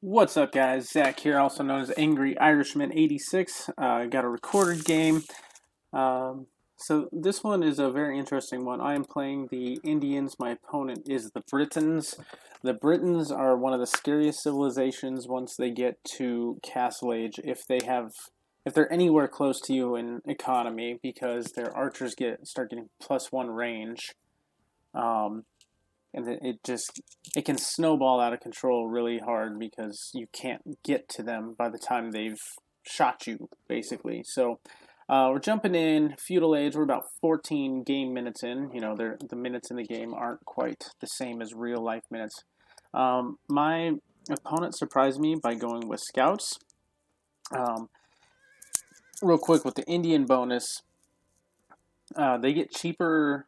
What's up, guys? Zach here, also known as Angry Irishman 86. Got a recorded game. So this one is a very interesting one. I am playing the Indians. My opponent is the Britons. The Britons are one of the scariest civilizations once they get to Castle Age. If they're anywhere close to you in economy, because their archers start getting +1 range. And it can snowball out of control really hard because you can't get to them by the time they've shot you, basically. So we're jumping in feudal age. We're about 14 game minutes in. You know, the minutes in the game aren't quite the same as real life minutes. My opponent surprised me by going with scouts. Real quick, with the Indian bonus, they get cheaper.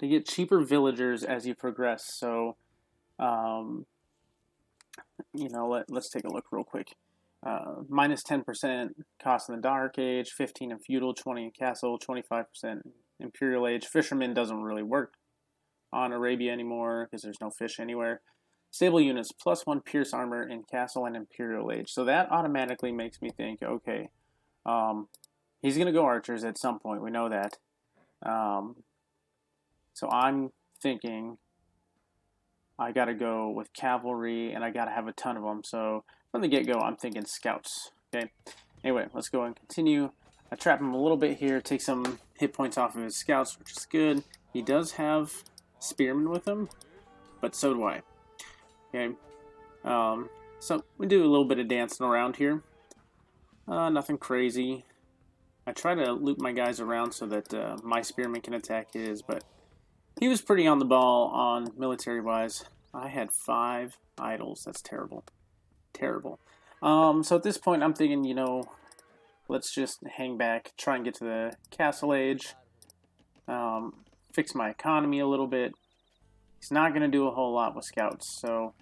They get cheaper villagers as you progress. So, let's take a look real quick. Minus 10% cost in the Dark Age, 15 in Feudal, 20 in Castle, 25% Imperial Age. Fisherman doesn't really work on Arabia anymore because there's no fish anywhere. Stable units, +1 Pierce Armor in Castle and Imperial Age. So that automatically makes me think, okay, he's going to go archers at some point. We know that. So I'm thinking I got to go with cavalry, and I got to have a ton of them. So from the get-go, I'm thinking scouts. Okay. Anyway, let's go and continue. I trap him a little bit here, take some hit points off of his scouts, which is good. He does have spearmen with him, but so do I. Okay. So we do a little bit of dancing around here. Nothing crazy. I try to loop my guys around so that my spearmen can attack his, but he was pretty on the ball on military-wise. I had 5 idols. That's terrible. Terrible. So at this point, I'm thinking, let's just hang back, try and get to the Castle Age, fix my economy a little bit. He's not going to do a whole lot with scouts, so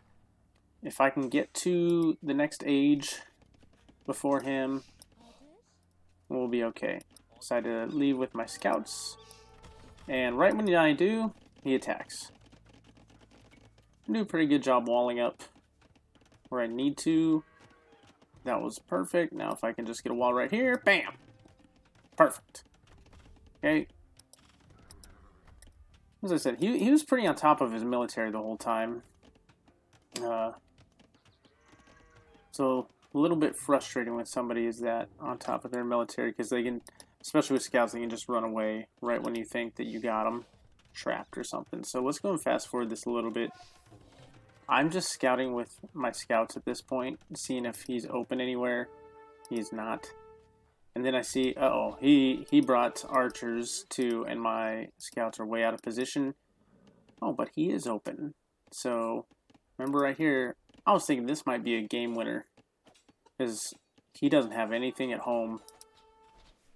if I can get to the next age before him, we'll be okay. Decide to leave with my scouts. And right when I do, he attacks. I do a pretty good job walling up where I need to. That was perfect. Now if I can just get a wall right here, bam! Perfect. Okay. As I said, he was pretty on top of his military the whole time. So a little bit frustrating when somebody is that on top of their military, because they can, especially with scouts, they can just run away right when you think that you got them trapped or something. So let's go and fast forward this a little bit. I'm just scouting with my scouts at this point, seeing if he's open anywhere. He's not. And then I see, he brought archers too, and my scouts are way out of position. Oh, but he is open. So remember right here, I was thinking this might be a game winner, because he doesn't have anything at home.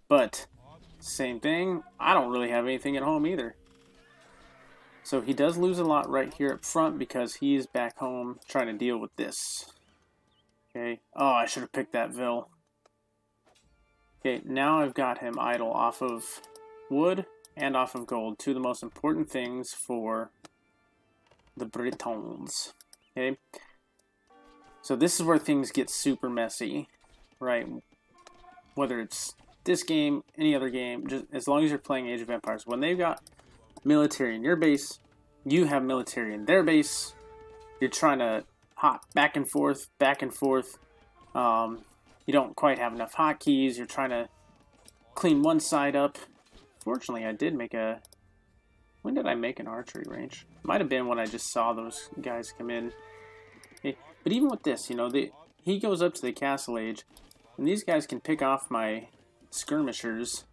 But, same thing, I don't really have anything at home either. So he does lose a lot right here up front because he's back home trying to deal with this. Okay, oh, I should have picked that Vil. Okay, now I've got him idle off of wood and off of gold, two of the most important things for the Britons. Okay, so this is where things get super messy, right? Whether it's this game, any other game, just as long as you're playing Age of Empires, when they've got military in your base, you have military in their base, you're trying to hop back and forth, you don't quite have enough hotkeys, you're trying to clean one side up. Fortunately, I did make when did I make an archery range? Might have been when I just saw those guys come in. Okay. But even with this, he goes up to the Castle Age, and these guys can pick off my skirmishers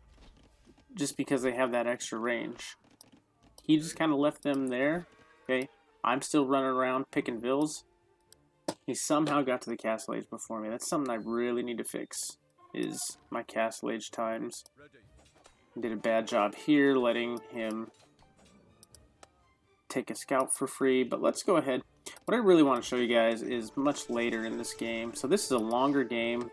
just because they have that extra range. He just kind of left them there. Okay, I'm still running around picking Vils. He somehow got to the Castle Age before me. That's something I really need to fix, is my Castle Age times. Did a bad job here letting him take a scout for free, but let's go ahead. What I really want to show you guys is much later in this game. So this is a longer game.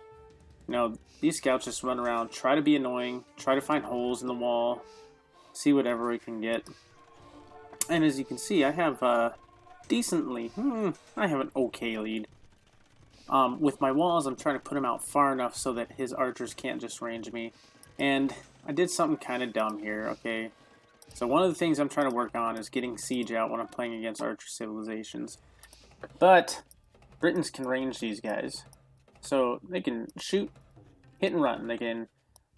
These scouts just run around, try to be annoying, try to find holes in the wall, see whatever we can get. And as you can see, I have decently. I have an okay lead. With my walls, I'm trying to put him out far enough so that his archers can't just range me. And I did something kind of dumb here, okay? So one of the things I'm trying to work on is getting siege out when I'm playing against archer civilizations. But Britons can range these guys. So they can shoot, hit and run. They can,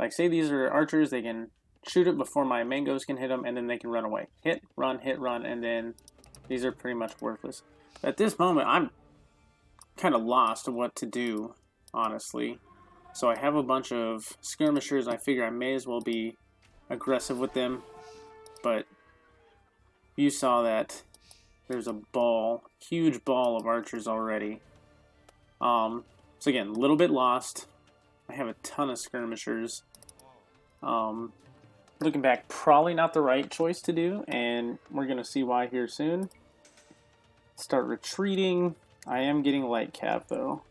like, say these are archers, they can shoot it before my mangoes can hit them, and then they can run away. Hit, run, and then these are pretty much worthless. At this moment, I'm kind of lost what to do, honestly. So I have a bunch of skirmishers, and I figure I may as well be aggressive with them. But you saw that there's a ball, huge ball of archers already. So again, a little bit lost. I have a ton of skirmishers. Looking back, probably not the right choice to do, and we're going to see why here soon. Start retreating. I am getting light cav, though.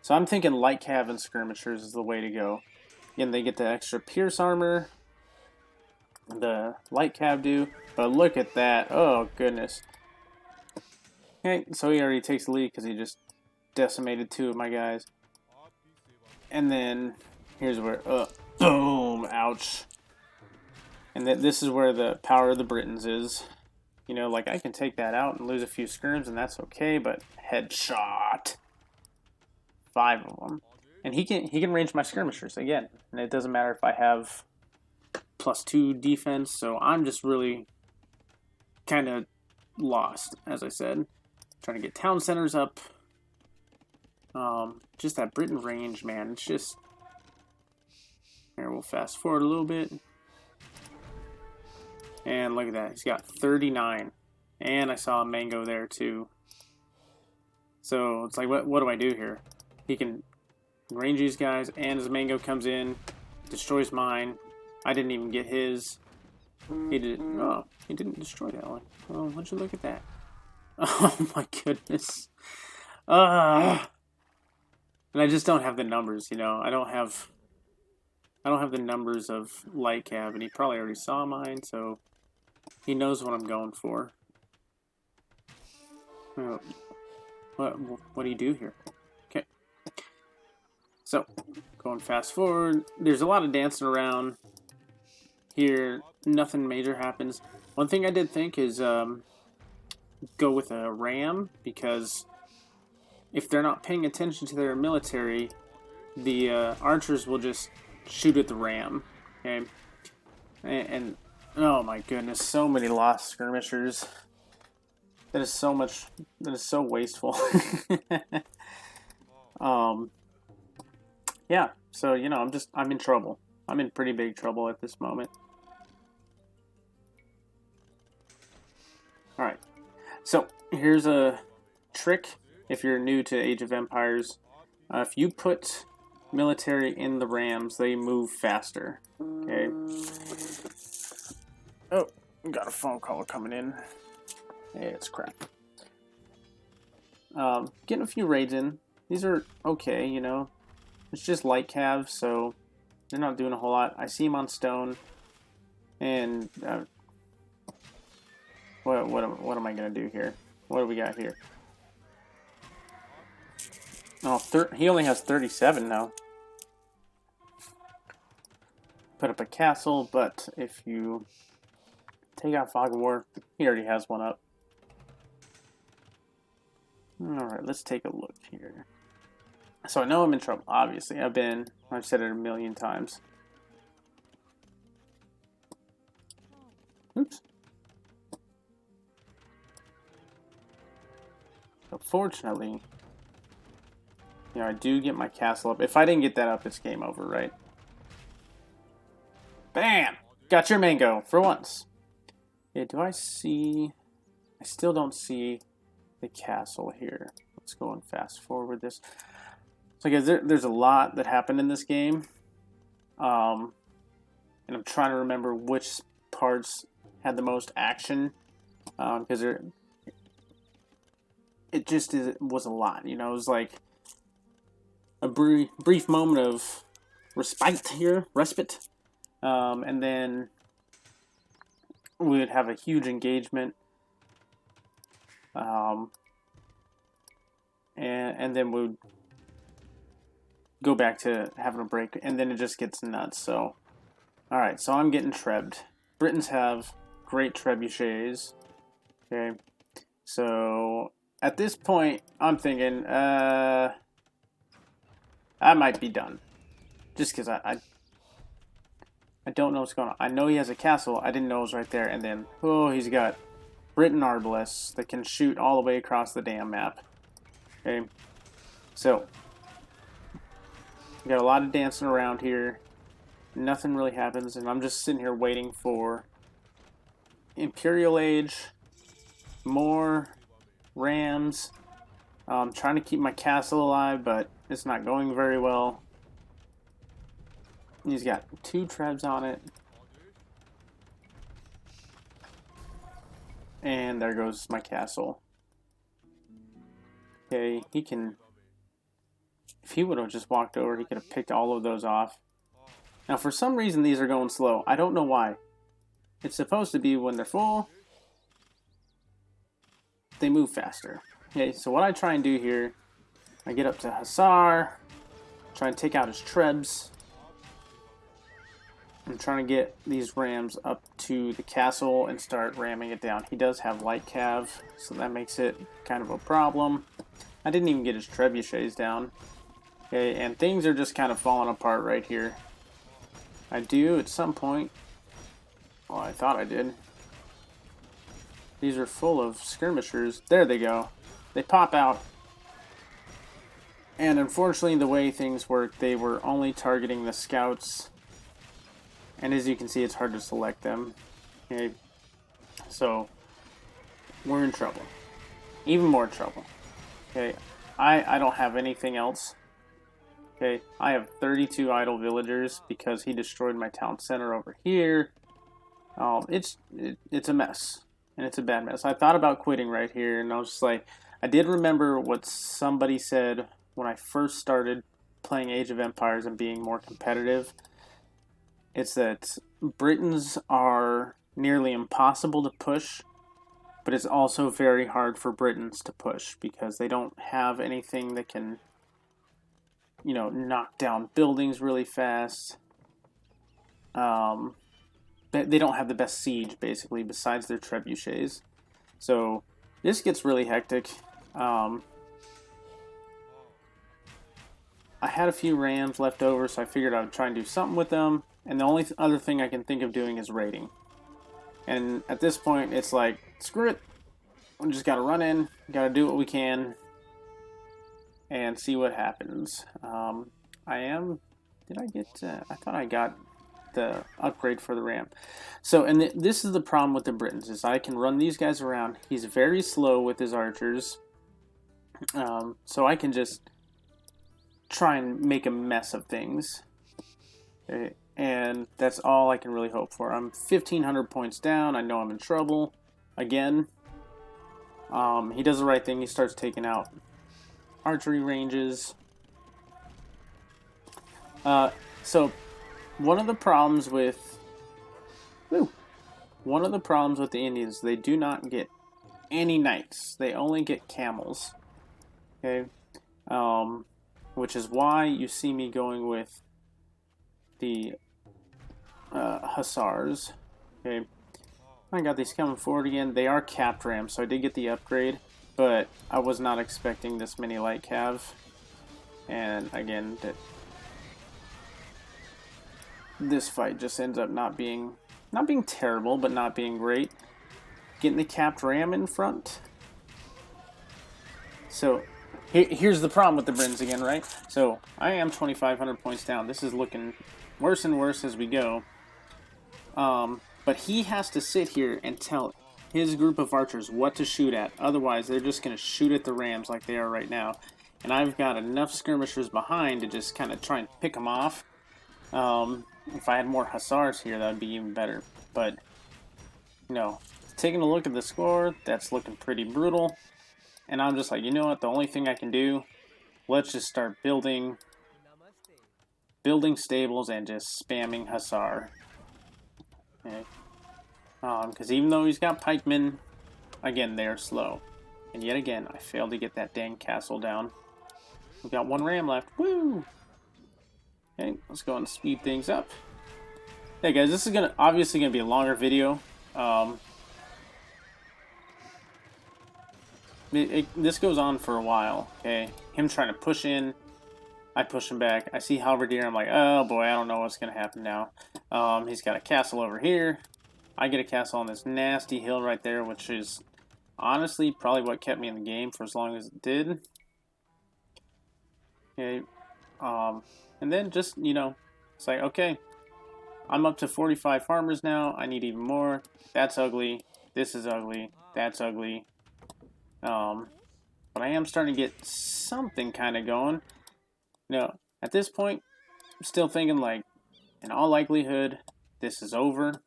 So I'm thinking light cav and skirmishers is the way to go. Again, they get the extra pierce armor. The light cav do. But look at that. Oh, goodness. Okay, so he already takes the lead because he just decimated 2 of my guys. And then, here's where... boom! Ouch. And this is where the power of the Britons is. You know, like, I can take that out and lose a few skirms, and that's okay, but headshot. 5 of them. And he can range my skirmishers, again. And it doesn't matter if I have +2 defense, so I'm just really kind of lost, as I said. Trying to get town centers up. Just that Briton range, man. It's just... Here, we'll fast forward a little bit. And look at that. He's got 39. And I saw a mango there, too. So, it's like, what do I do here? He can range these guys, and his mango comes in, destroys mine. I didn't even get his. He didn't. Oh, he didn't destroy that one. Oh, why'd you look at that? Oh, my goodness. And I just don't have the numbers, you know. I don't have the numbers of light cav, and he probably already saw mine, so he knows what I'm going for. What do you do here? Okay. So, going fast forward. There's a lot of dancing around here. Nothing major happens. One thing I did think is go with a ram, because if they're not paying attention to their military, the archers will just shoot at the ram. Okay, and oh my goodness, so many lost skirmishers. That is so much. That is so wasteful. Yeah. So you know, I'm in trouble. I'm in pretty big trouble at this moment. All right. So here's a trick. If you're new to Age of Empires, if you put military in the rams, they move faster. Okay. Oh, got a phone call coming in. Hey, it's crap. Getting a few raids in. These are okay, you know. It's just light calves, so they're not doing a whole lot. I see them on stone, and what am I gonna do here? What do we got here? Oh, he only has 37 now. Put up a castle, but if you take out Fog of War, he already has one up. Alright, let's take a look here. So I know I'm in trouble, obviously. I've said it a million times. Oops. So fortunately, you know, I do get my castle up. If I didn't get that up, it's game over, right? Bam! Got your mango, for once. Yeah, do I see... I still don't see the castle here. Let's go and fast forward this. So guys, there's a lot that happened in this game. And I'm trying to remember which parts had the most action. Because it just was a lot, you know. It was like a brief moment of respite. And then we would have a huge engagement. And then we'll go back to having a break, and then it just gets nuts. So, all right, so I'm getting trebbed. Britons have great trebuchets. Okay, so at this point, I'm thinking, I might be done, just because I don't know what's going on. I know he has a castle. I didn't know it was right there, and then oh, he's got Briton arbalists that can shoot all the way across the damn map. Okay, so we got a lot of dancing around here. Nothing really happens, and I'm just sitting here waiting for Imperial Age, more rams. Trying to keep my castle alive, but it's not going very well. He's got 2 trebs on it. And there goes my castle. Okay, he can... If he would have just walked over, he could have picked all of those off. Now, for some reason, these are going slow. I don't know why. It's supposed to be when they're full, they move faster. Okay, so what I try and do here, I get up to Hussar, try and take out his trebs. I'm trying to get these rams up to the castle and start ramming it down. He does have light cav, so that makes it kind of a problem. I didn't even get his trebuchets down. Okay, and things are just kind of falling apart right here. I do at some point. Well, I thought I did. These are full of skirmishers. There they go. They pop out. And unfortunately, the way things work, they were only targeting the scouts. And as you can see, it's hard to select them. Okay, so we're in trouble. Even more trouble. Okay, I don't have anything else. Okay, I have 32 idle villagers because he destroyed my town center over here. It's a mess, and it's a bad mess. I thought about quitting right here, and I was just like, I did remember what somebody said when I first started playing Age of Empires and being more competitive. It's that Britons are nearly impossible to push, but it's also very hard for Britons to push because they don't have anything that can, you know, knock down buildings really fast. They don't have the best siege, basically, besides their trebuchets. So this gets really hectic. I had a few rams left over, so I figured I would try and do something with them. And the only other thing I can think of doing is raiding. And at this point, it's like, screw it. We just gotta run in, gotta do what we can, and see what happens. Did I get, I thought I got the upgrade for the ram. So, and this is the problem with the Britons, is I can run these guys around. He's very slow with his archers. So I can just try and make a mess of things. Okay. And that's all I can really hope for. I'm 1,500 points down. I know I'm in trouble. Again. He does the right thing. He starts taking out archery ranges. So one of the problems with the Indians, they do not get any knights. They only get camels. Okay. Which is why you see me going with the Hussars. Okay. I got these coming forward again. They are capped rams, so I did get the upgrade, but I was not expecting this many light cav. And again, this fight just ends up not being terrible, but not being great. Getting the capped ram in front. So here's the problem with the Britons again, right? So I am 2,500 points down. This is looking worse and worse as we go. But he has to sit here and tell his group of archers what to shoot at. Otherwise, they're just going to shoot at the rams like they are right now. And I've got enough skirmishers behind to just kind of try and pick them off. If I had more hussars here, that would be even better. But, you know, taking a look at the score, that's looking pretty brutal. And I'm just like, you know what, the only thing I can do, let's just start building stables and just spamming hussar. Okay. Because even though he's got pikemen, again, they're slow. And yet again, I failed to get that dang castle down. We've got one ram left. Woo! Okay, let's go and speed things up. Hey guys, this is obviously gonna be a longer video. This goes on for a while. Okay, him trying to push in, I push him back. I see halberdier. I'm like, oh boy, I don't know what's gonna happen now. He's got a castle over here. I get a castle on this nasty hill right there, which is honestly probably what kept me in the game for as long as it did. Okay, and then just, you know, it's like, okay, I'm up to 45 farmers now. I need even more. That's ugly. This is ugly. That's ugly. But I am starting to get something kind of going. You know, at this point, I'm still thinking like, in all likelihood, this is over.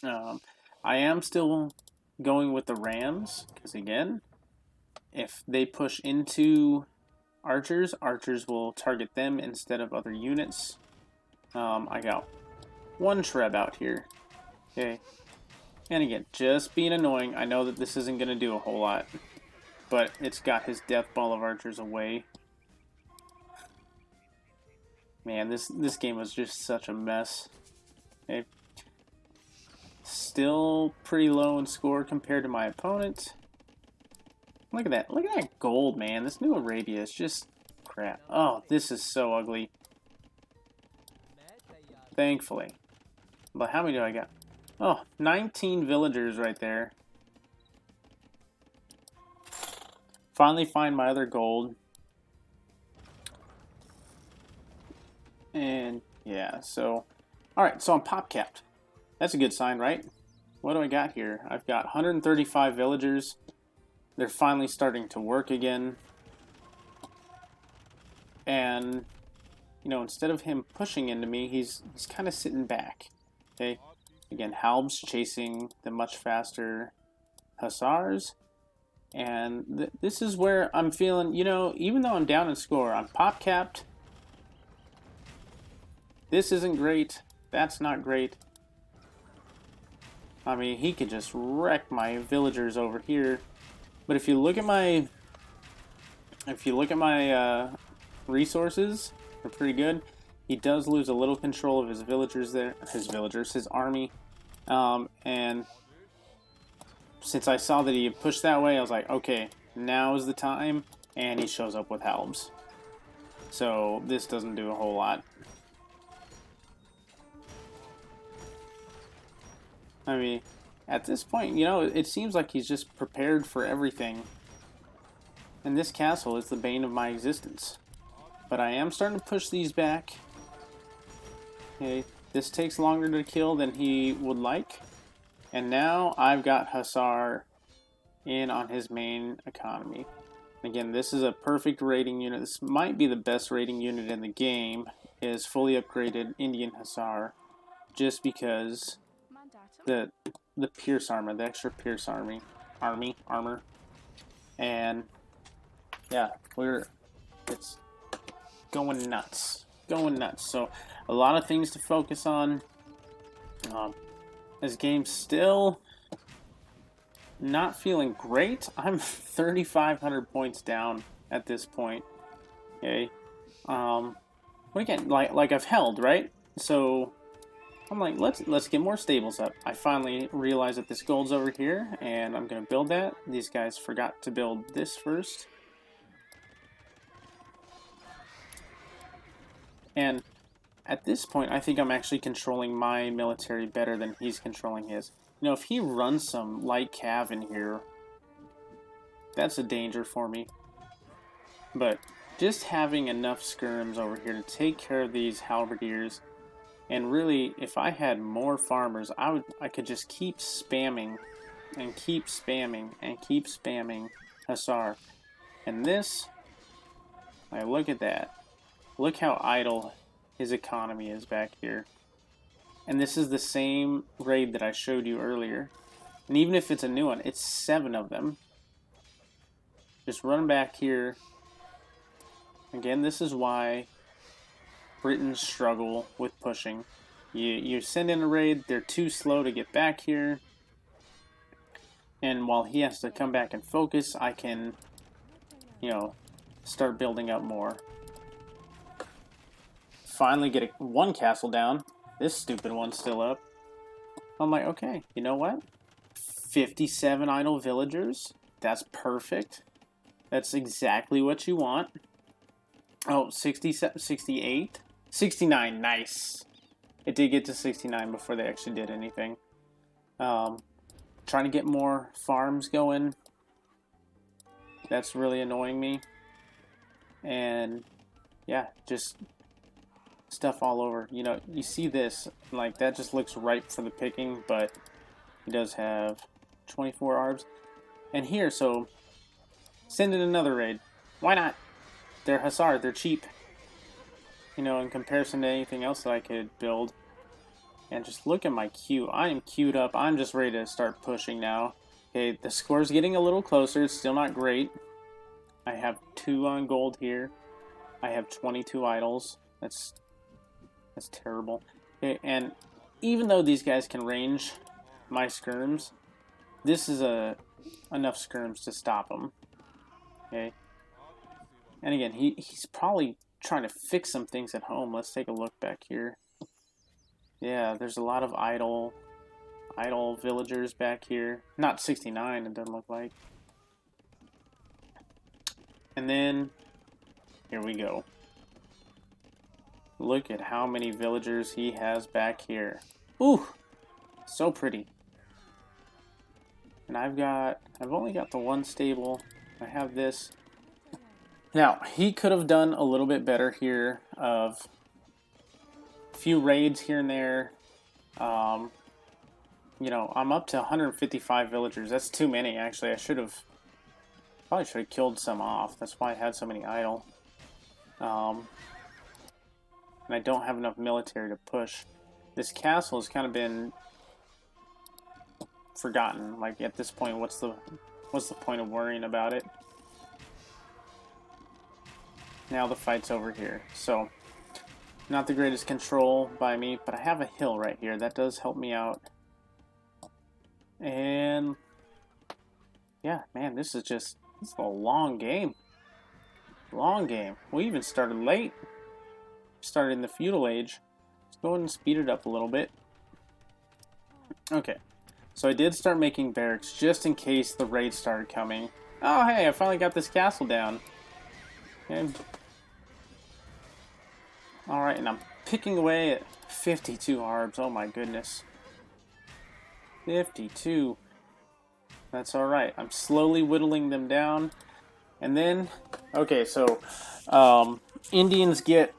I am still going with the Rams, because again, if they push into archers, archers will target them instead of other units. I got one Treb out here. Okay. And again, just being annoying. I know that this isn't going to do a whole lot, but it's got his death ball of archers away. Man, this game was just such a mess. Okay. Still pretty low in score compared to my opponent. Look at that. Look at that gold, man. This new Arabia is just crap. Oh, this is so ugly. Thankfully. But how many do I got? Oh, 19 villagers right there. Finally find my other gold. And yeah, so alright, so I'm pop capped. That's a good sign, right? What do I got here? I've got 135 villagers. They're finally starting to work again. And you know, instead of him pushing into me, he's kind of sitting back. Okay? Again, Halb's chasing the much faster Hussars. And this is where I'm feeling, you know, even though I'm down in score, I'm pop capped. This isn't great. That's not great. I mean, he could just wreck my villagers over here. But if you look at my resources, they're pretty good. He does lose a little control of his villagers there, his army. And since I saw that he pushed that way, I was like, okay, now is the time. And he shows up with Halbs. So this doesn't do a whole lot. I mean, at this point, you know, it seems like he's just prepared for everything. And this castle is the bane of my existence. But I am starting to push these back. Okay, this takes longer to kill than he would like. And now I've got Hussar in on his main economy. Again, this is a perfect raiding unit. This might be the best raiding unit in the game, is fully upgraded Indian Hussar. Just because the Pierce armor, the extra Pierce armor. And yeah, it's going nuts. So a lot of things to focus on. This game's still not feeling great. I'm 3,500 points down at this point. Okay. But again, like I've held, right? So I'm like, let's get more stables up. I finally realized that this gold's over here, and I'm gonna build that. These guys forgot to build this first. And at this point, I think I'm actually controlling my military better than he's controlling his. You know, if he runs some light cav in here, that's a danger for me. But just having enough skirms over here to take care of these halberdiers, and really, if I had more farmers, I could just keep spamming and keep spamming and keep spamming Hussar. And this, like, look at that. Look how idle his economy is back here. And this is the same raid that I showed you earlier. And even if it's a new one, it's 7 of them. Just run back here. Again, this is why Britons struggle with pushing. You send in a raid, they're too slow to get back here. And while he has to come back and focus, I can, you know, start building up more. Finally get one castle down. This stupid one's still up. I'm like, okay, you know what? 57 idle villagers. That's perfect. That's exactly what you want. Oh, 67, 68? 69, nice. It did get to 69 before they actually did anything. Trying to get more farms going. That's really annoying me. And yeah, just stuff all over. You know, you see this, like that just looks ripe for the picking, but he does have 24 arbs. And here, so send in another raid. Why not? They're Hussar, they're cheap. You know, in comparison to anything else that I could build. And just look at my queue. I am queued up. I'm just ready to start pushing now. Okay, the score's getting a little closer. It's still not great. I have 2 on gold here. I have 22 idols. That's terrible. Okay, and even though these guys can range my skirms, this is enough skirms to stop them. Okay. And again, he's probably trying to fix some things at home. Let's take a look back here. Yeah, there's a lot of idle villagers back here. Not 69, it doesn't look like. And then, here we go. Look at how many villagers he has back here. Ooh, so pretty. And I've only got the one stable. I have this. Now, he could have done a little bit better here of a few raids here and there. You know, I'm up to 155 villagers. That's too many, actually. Probably should have killed some off. That's why I had so many idle. And I don't have enough military to push. This castle has kind of been forgotten. Like, at this point, what's the point of worrying about it? Now the fight's over here. So, not the greatest control by me, but I have a hill right here. That does help me out. And yeah, man, this is a long game. Long game. We even started late. Started in the feudal age. Let's go ahead and speed it up a little bit. Okay. So I did start making barracks just in case the raids started coming. Oh, hey, I finally got this castle down. Okay. Alright, and I'm picking away at 52 arbs. Oh my goodness. 52. That's alright. I'm slowly whittling them down. And then, okay, so Indians get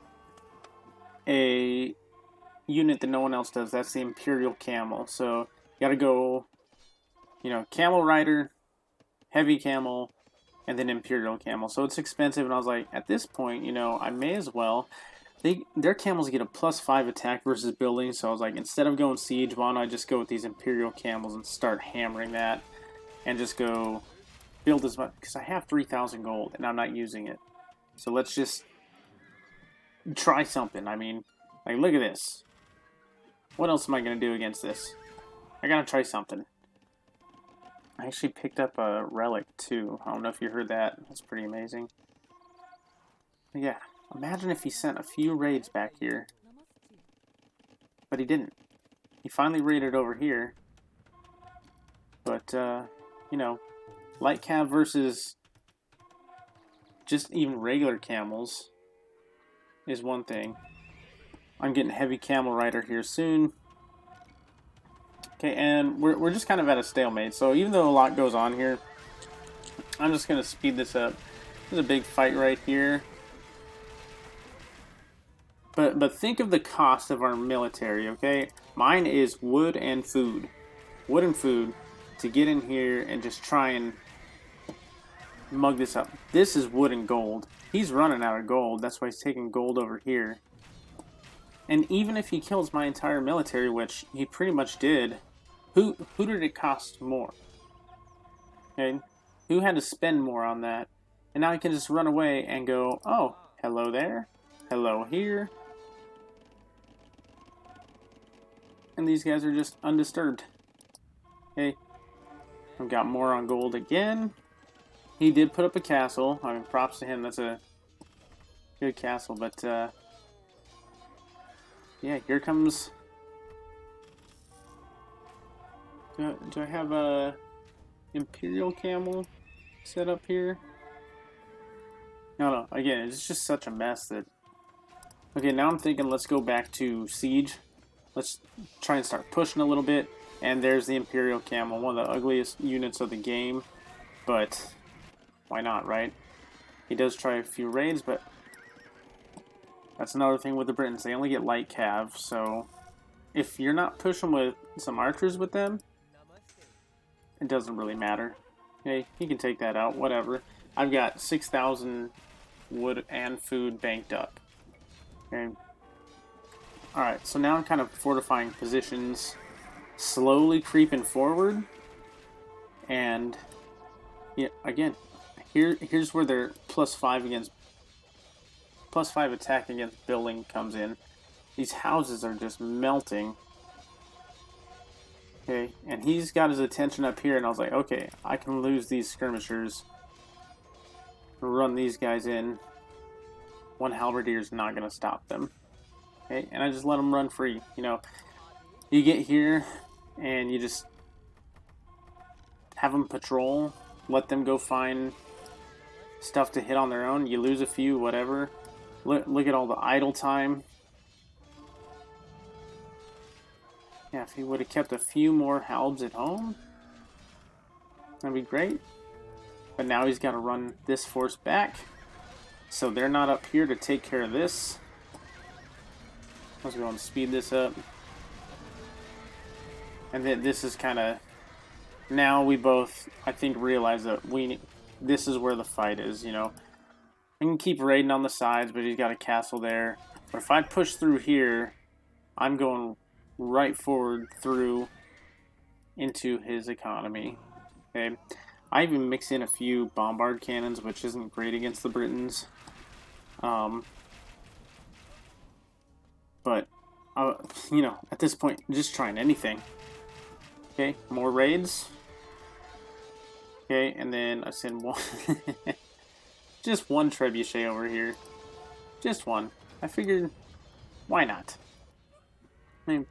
a unit that no one else does. That's the Imperial Camel. So you gotta go, you know, Camel Rider, Heavy Camel, and then Imperial Camel. So it's expensive, and I was like, at this point, you know, I may as well. Their camels get a +5 attack versus building, so I was like, instead of going siege, why don't I just go with these Imperial Camels and start hammering that, and just go build as much, because I have 3,000 gold, and I'm not using it. So let's just try something. I mean, like, look at this. What else am I going to do against this? I gotta try something. I actually picked up a relic, too. I don't know if you heard that. That's pretty amazing. But yeah. Imagine if he sent a few raids back here. But he didn't. He finally raided over here. But, you know, light cav versus just even regular camels is one thing. I'm getting heavy camel rider here soon. Okay, and we're just kind of at a stalemate. So even though a lot goes on here, I'm just going to speed this up. There's a big fight right here. But think of the cost of our military, okay? Mine is wood and food. Wood and food to get in here and just try and mug this up. This is wood and gold. He's running out of gold. That's why he's taking gold over here. And even if he kills my entire military, which he pretty much did, who did it cost more? Okay? Who had to spend more on that? And now he can just run away and go, oh, hello there. Hello here. And these guys are just undisturbed. Okay. I've got more on gold again. He did put up a castle. I mean, props to him. That's a good castle. But, yeah, here comes... Do I have a Imperial Camel set up here? No. Again, it's just such a mess that... Okay, now I'm thinking let's go back to Siege. Let's try and start pushing a little bit. And there's the Imperial Camel, one of the ugliest units of the game. But why not, right? He does try a few raids, but that's another thing with the Britons. They only get light cav, so if you're not pushing with some archers with them, it doesn't really matter. Hey, he can take that out, whatever. I've got 6,000 wood and food banked up. Okay. Alright, so now I'm kind of fortifying positions, slowly creeping forward, and yeah, again, here's where their +5 attack against building comes in. These houses are just melting. Okay, and he's got his attention up here, and I was like, okay, I can lose these skirmishers, run these guys in. One halberdier's not going to stop them. Okay, and I just let them run free. You know, you get here, and you just have them patrol, let them go find stuff to hit on their own. You lose a few, whatever. Look at all the idle time. Yeah, if he would have kept a few more halbs at home, that'd be great. But now he's got to run this force back, so they're not up here to take care of this. Let's go and speed this up. And then this is kind of... Now we both, I think, realize that this is where the fight is, you know. I can keep raiding on the sides, but he's got a castle there. But if I push through here, I'm going right forward through into his economy. Okay, I even mix in a few bombard cannons, which isn't great against the Britons. But you know, at this point, just trying anything. Okay, more raids. Okay, and then I send one, just one trebuchet over here, just one. I figured, why not? I mean,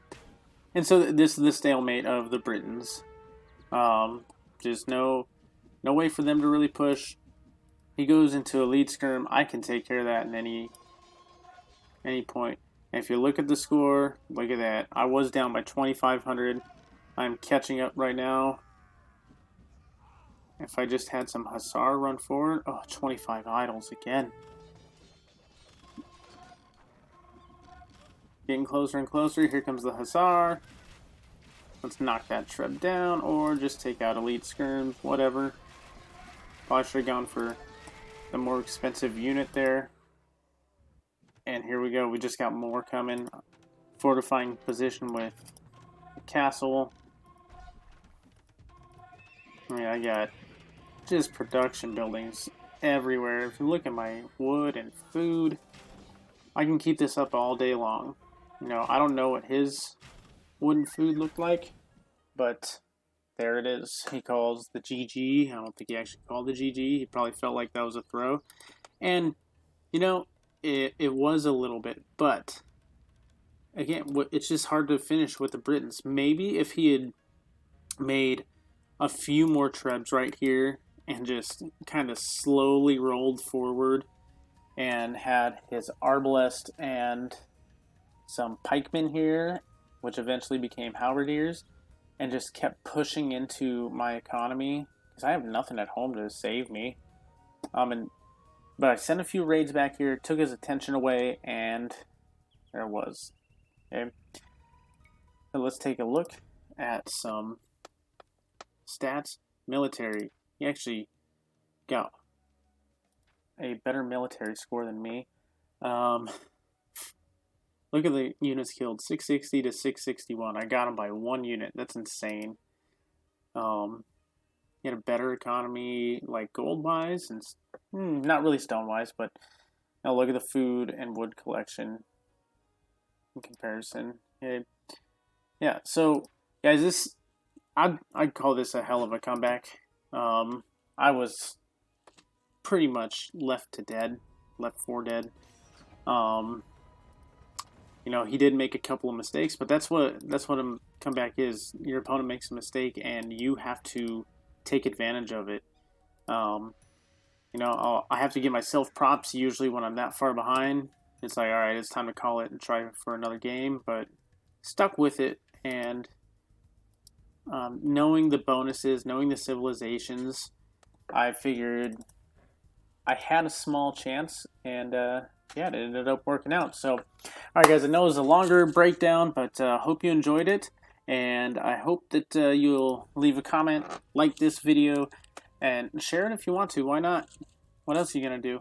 and so this is the stalemate of the Britons. Just no way for them to really push. He goes into a lead skirm. I can take care of that in any point. And if you look at the score, look at that. I was down by 2,500. I'm catching up right now. If I just had some Hussar run forward, oh, 25 idols again. Getting closer and closer. Here comes the Hussar. Let's knock that Treb down, or just take out elite skirms, whatever. Probably should have gone for the more expensive unit there. And here we go. We just got more coming. Fortifying position with the castle. I mean, I got just production buildings everywhere. If you look at my wood and food, I can keep this up all day long. You know, I don't know what his wood and food looked like, but there it is. He calls the GG. I don't think he actually called the GG. He probably felt like that was a throw. And, you know, it was a little bit, but again, it's just hard to finish with the Britons. Maybe if he had made a few more trebs right here and just kind of slowly rolled forward and had his arbalest and some pikemen here, which eventually became halberdiers, and just kept pushing into my economy, because I have nothing at home to save me. But I sent a few raids back here, took his attention away, and there it was. Okay, so let's take a look at some stats. Military. He actually got a better military score than me. Look at the units killed, 660 to 661. I got him by 1 unit. That's insane. He had a better economy, like gold-wise, and not really stone-wise, but now look at the food and wood collection in comparison. Okay. Yeah, so, guys, I'd call this a hell of a comeback. I was pretty much left for dead. You know, he did make a couple of mistakes, but that's what a comeback is. Your opponent makes a mistake, and you have to take advantage of it. You know, I have to give myself props usually when I'm that far behind. It's like, all right, it's time to call it and try for another game, but stuck with it. And knowing the bonuses, knowing the civilizations, I figured I had a small chance, and yeah, it ended up working out. So, all right, guys, I know it was a longer breakdown, but hope you enjoyed it, and I hope that you'll leave a comment, like this video, and share it if you want to. Why not? What else are you going to do?